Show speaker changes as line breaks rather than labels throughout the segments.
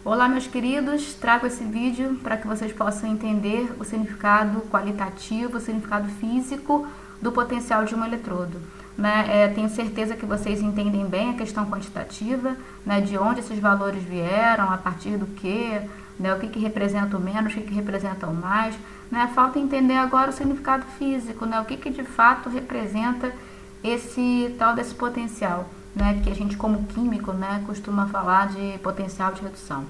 Olá, meus queridos, trago esse vídeo para que vocês possam entender o significado qualitativo, o significado físico do potencial de um eletrodo. Tenho certeza que vocês entendem bem a questão quantitativa, de onde esses valores vieram, a partir do que, o que representa o menos, o que representa o mais. Falta entender agora o significado físico, o que de fato representa esse tal desse potencial. Que a gente como químico costuma falar de potencial de redução.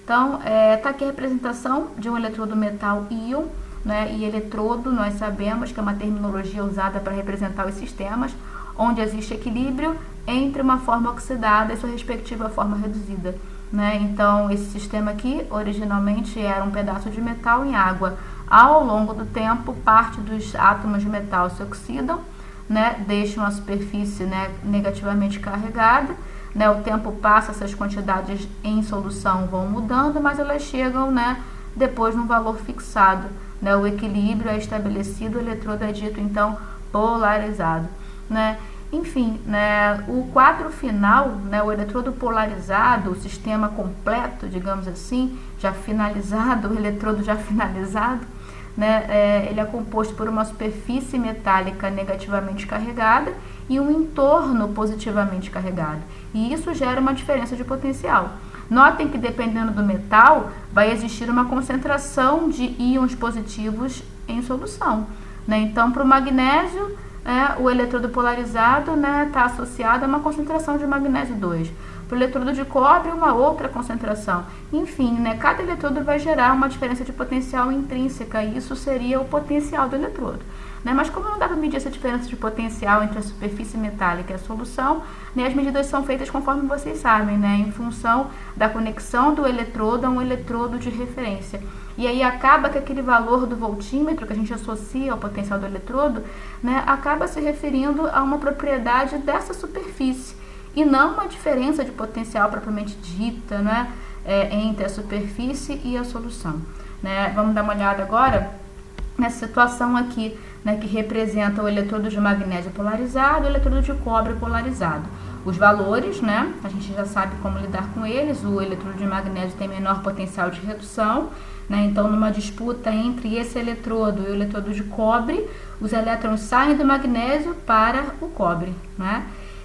Então, está aqui a representação de um eletrodo metal-íon, e eletrodo nós sabemos que é uma terminologia usada para representar os sistemas, onde existe equilíbrio entre uma forma oxidada e sua respectiva forma reduzida. Então, esse sistema aqui originalmente era um pedaço de metal em água. Ao longo do tempo, parte dos átomos de metal se oxidam, deixam a superfície negativamente carregada, o tempo passa, essas quantidades em solução vão mudando, mas elas chegam depois num valor fixado, o equilíbrio é estabelecido, o eletrodo é dito então polarizado, Enfim, o quadro final, o eletrodo polarizado, o sistema completo, digamos assim, já finalizado, o eletrodo já finalizado, ele é composto por uma superfície metálica negativamente carregada e um entorno positivamente carregado. E isso gera uma diferença de potencial. Notem que dependendo do metal, vai existir uma concentração de íons positivos em solução. Então, para o magnésio, o eletrodo polarizado está associado a uma concentração de magnésio 2. Para o eletrodo de cobre, uma outra concentração. Enfim, cada eletrodo vai gerar uma diferença de potencial intrínseca, e isso seria o potencial do eletrodo. Mas como não dá para medir essa diferença de potencial entre a superfície metálica e a solução, as medidas são feitas conforme vocês sabem, em função da conexão do eletrodo a um eletrodo de referência. E aí acaba que aquele valor do voltímetro que a gente associa ao potencial do eletrodo, acaba se referindo a uma propriedade dessa superfície, e não uma diferença de potencial propriamente dita, entre a superfície e a solução. Vamos dar uma olhada agora nessa situação aqui, que representa o eletrodo de magnésio polarizado e o eletrodo de cobre polarizado. Os valores, a gente já sabe como lidar com eles. O eletrodo de magnésio tem menor potencial de redução, então numa disputa entre esse eletrodo e o eletrodo de cobre, os elétrons saem do magnésio para o cobre,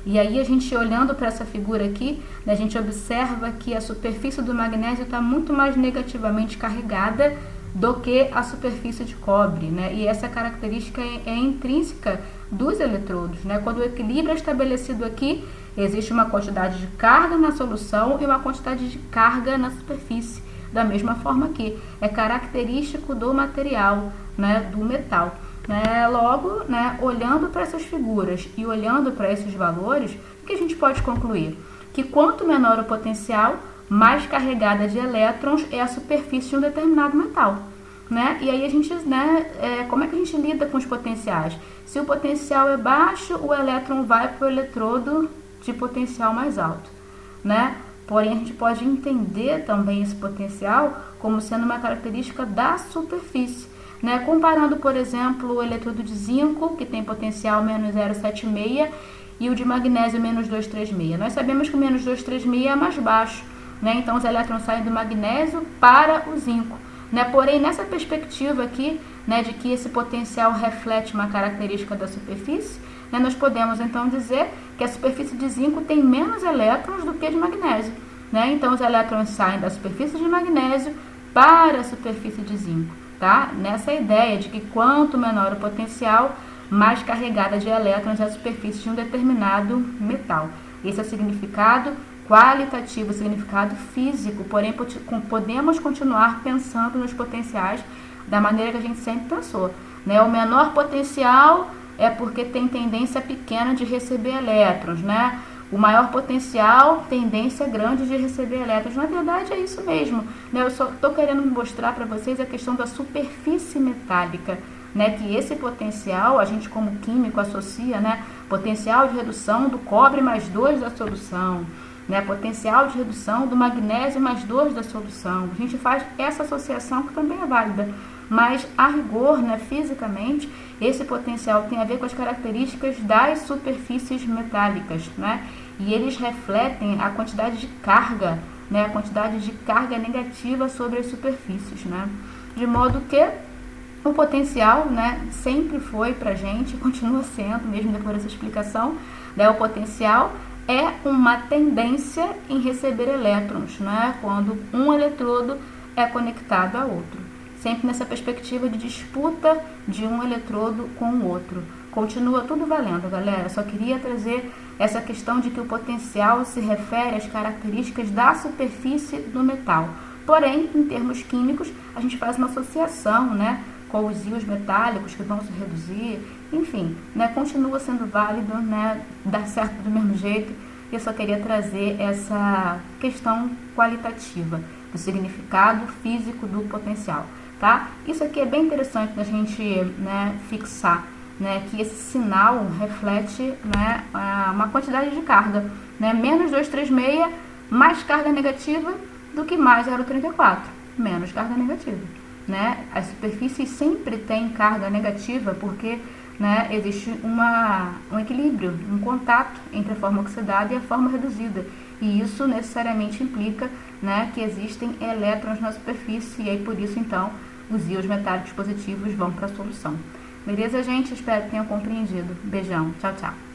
E aí a gente olhando para essa figura aqui, a gente observa que a superfície do magnésio está muito mais negativamente carregada do que a superfície de cobre, E essa característica é intrínseca dos eletrodos, Quando o equilíbrio é estabelecido aqui, existe uma quantidade de carga na solução e uma quantidade de carga na superfície. Da mesma forma aqui, é característico do material, do metal. Logo, olhando para essas figuras e olhando para esses valores, o que a gente pode concluir? Que quanto menor o potencial, mais carregada de elétrons é a superfície de um determinado metal. E aí a gente, como é que a gente lida com os potenciais? Se o potencial é baixo, o elétron vai para o eletrodo de potencial mais alto, Porém, a gente pode entender também esse potencial como sendo uma característica da superfície. Comparando, por exemplo, o eletrodo de zinco, que tem potencial menos 0,76, e o de magnésio menos 236. Nós sabemos que o menos 236 é mais baixo, então os elétrons saem do magnésio para o zinco. Porém, nessa perspectiva aqui, de que esse potencial reflete uma característica da superfície, nós podemos então dizer que a superfície de zinco tem menos elétrons do que a de magnésio. Então, os elétrons saem da superfície de magnésio para a superfície de zinco. Nessa ideia de que quanto menor o potencial, mais carregada de elétrons é a superfície de um determinado metal. Esse é o significado qualitativo, o significado físico, porém podemos continuar pensando nos potenciais da maneira que a gente sempre pensou. O menor potencial é porque tem tendência pequena de receber elétrons, O maior potencial, tendência grande de receber elétrons. Na verdade, é isso mesmo. Eu só estou querendo mostrar para vocês a questão da superfície metálica, que esse potencial, a gente como químico associa, potencial de redução do cobre mais 2 da solução, potencial de redução do magnésio mais 2 da solução. A gente faz essa associação que também é válida, mas a rigor, fisicamente, esse potencial tem a ver com as características das superfícies metálicas, e eles refletem a quantidade de carga né, a quantidade de carga negativa sobre as superfícies, né? De modo que o potencial, né, sempre foi para a gente, continua sendo, mesmo depois dessa explicação, né, o potencial é uma tendência em receber elétrons, né, quando um eletrodo é conectado a outro. Sempre nessa perspectiva de disputa de um eletrodo com o outro. Continua tudo valendo, galera. Só queria trazer essa questão de que o potencial se refere às características da superfície do metal. Porém, em termos químicos, a gente faz uma associação, né, com os íons metálicos que vão se reduzir, enfim, né, continua sendo válido, né, dá certo do mesmo jeito. Eu só queria trazer essa questão qualitativa do significado físico do potencial, tá? Isso aqui é bem interessante da gente, né, fixar, né, que esse sinal reflete, né, uma quantidade de carga, né, menos 236, mais carga negativa do que mais 0,34, menos carga negativa, né? As superfícies sempre têm carga negativa porque, né, existe um equilíbrio, um contato entre a forma oxidada e a forma reduzida, e isso necessariamente implica, né, que existem elétrons na superfície, e aí por isso então os íons metálicos positivos vão para a solução. Beleza, gente? Espero que tenham compreendido. Beijão. Tchau, tchau.